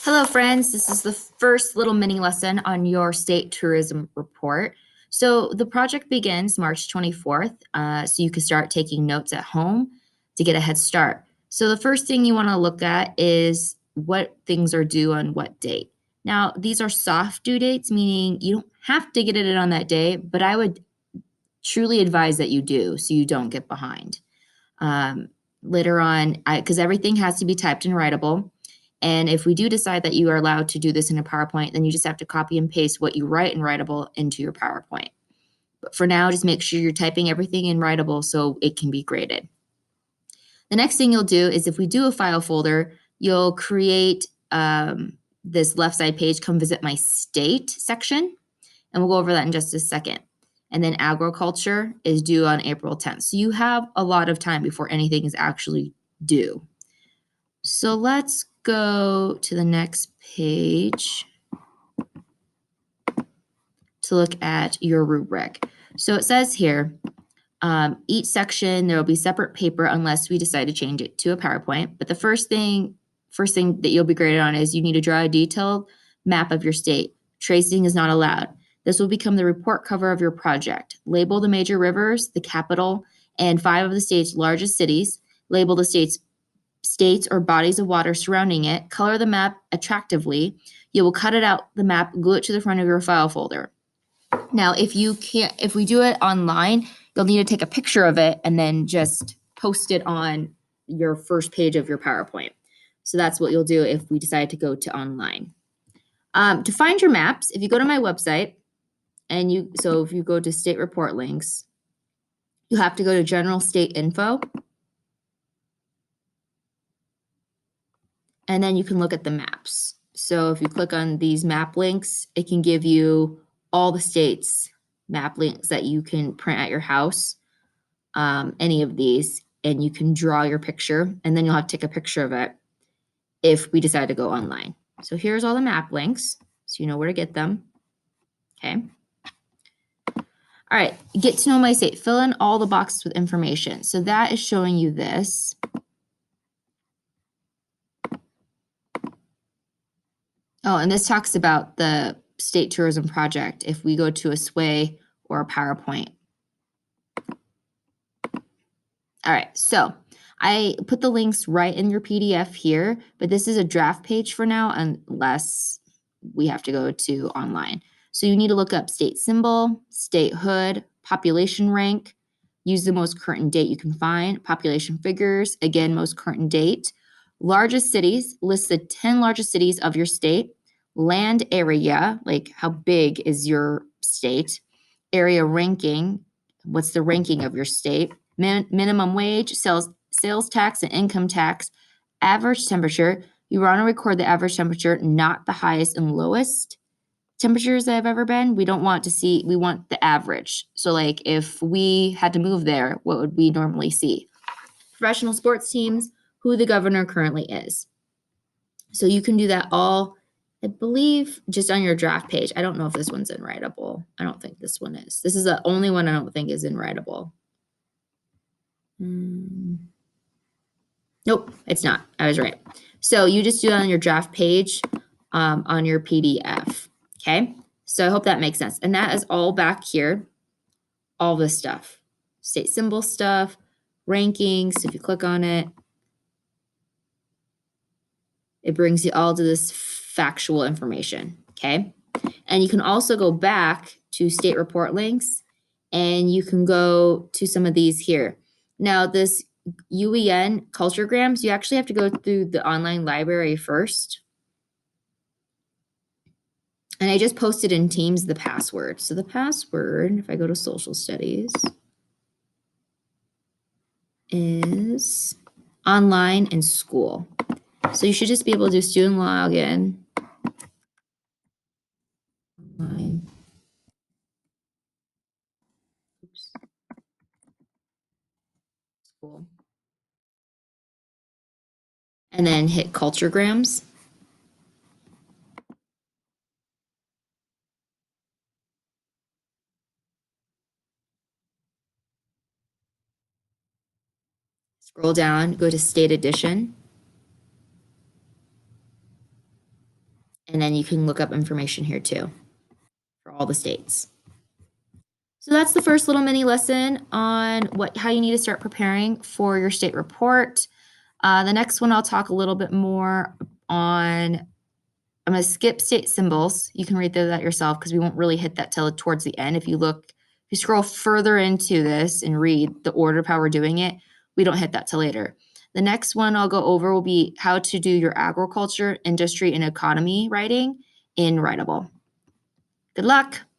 Hello, friends. This is the first little mini lesson on your state tourism report. So the project begins March 24th, so you can start taking notes at home to get a head start. So the first thing you want to look at is what things are due on what date. Now, these are soft due dates, meaning you don't have to get it in on that day, but I would truly advise that you do so you don't get behind. Later on, because everything has to be typed and writable. And if we do decide that you are allowed to do this in a PowerPoint, then you just have to copy and paste what you write in Writable into your PowerPoint. But for now, just make sure you're typing everything in Writable so it can be graded. The next thing you'll do is if we do a file folder, you'll create this left side page, come visit my state section, and we'll go over that in just a second. And then agriculture is due on April 10th. So you have a lot of time before anything is actually due. So let's go to the next page to look at your rubric. So it says here, each section, there will be separate paper unless we decide to change it to a PowerPoint. But the first thing that you'll be graded on is you need to draw a detailed map of your state. Tracing is not allowed. This will become the report cover of your project. Label the major rivers, the capital, and 5 of the state's largest cities. Label the states or bodies of water surrounding it. Color the map attractively. You will cut it out the map, glue it to the front of your file folder. Now, if we do it online, you'll need to take a picture of it and then just post it on your first page of your PowerPoint. So that's what you'll do if we decide to go to online. To find your maps, if you go to my website, so if you go to state report links, you have to go to general state info. And then you can look at the maps. So if you click on these map links, it can give you all the states map links that you can print at your house, any of these, and you can draw your picture, and then you'll have to take a picture of it if we decide to go online. So here's all the map links, so you know where to get them. Okay. All right, get to know my state. Fill in all the boxes with information. So that is showing you this. Oh, and this talks about the state tourism project if we go to a Sway or a PowerPoint. All right, so I put the links right in your PDF here, but this is a draft page for now unless we have to go to online. So you need to look up state symbol, statehood, population rank, use the most current date you can find, population figures, again, most current date, largest cities, list the 10 largest cities of your state, land area, like how big is your state, area ranking, what's the ranking of your state, minimum wage, sales tax and income tax, average temperature. You want to record the average temperature, not the highest and lowest temperatures that have ever been. We want the average. So like if we had to move there, what would we normally see? Professional sports teams, who the governor currently is. So you can do that all, I believe, just on your draft page. I don't know if this one's in Writable. I don't think this one is. This is the only one I don't think is in Writable. Nope, it's not. I was right. So you just do it on your draft page on your PDF. Okay, so I hope that makes sense. And that is all back here, all this stuff, state symbol stuff, rankings. If you click on it, it brings you all to this factual information. Okay, and you can also go back to state report links and you can go to some of these here. Now, this UEN Culturegrams, you actually have to go through the online library first. And I just posted in Teams the password. So the password, if I go to social studies, is online and school. So you should just be able to do student login. Online. Oops. School. And then hit Culturegrams. Scroll down, go to State Edition. And then you can look up information here too for all the states. So that's the first little mini lesson on how you need to start preparing for your state report. The next one I'll talk a little bit more on. I'm going to skip state symbols. You can read through that yourself because we won't really hit that till towards the end. If you scroll further into this and read the order of how we're doing it, we don't hit that till later. The next one I'll go over will be how to do your agriculture, industry, and economy writing in Writable. Good luck.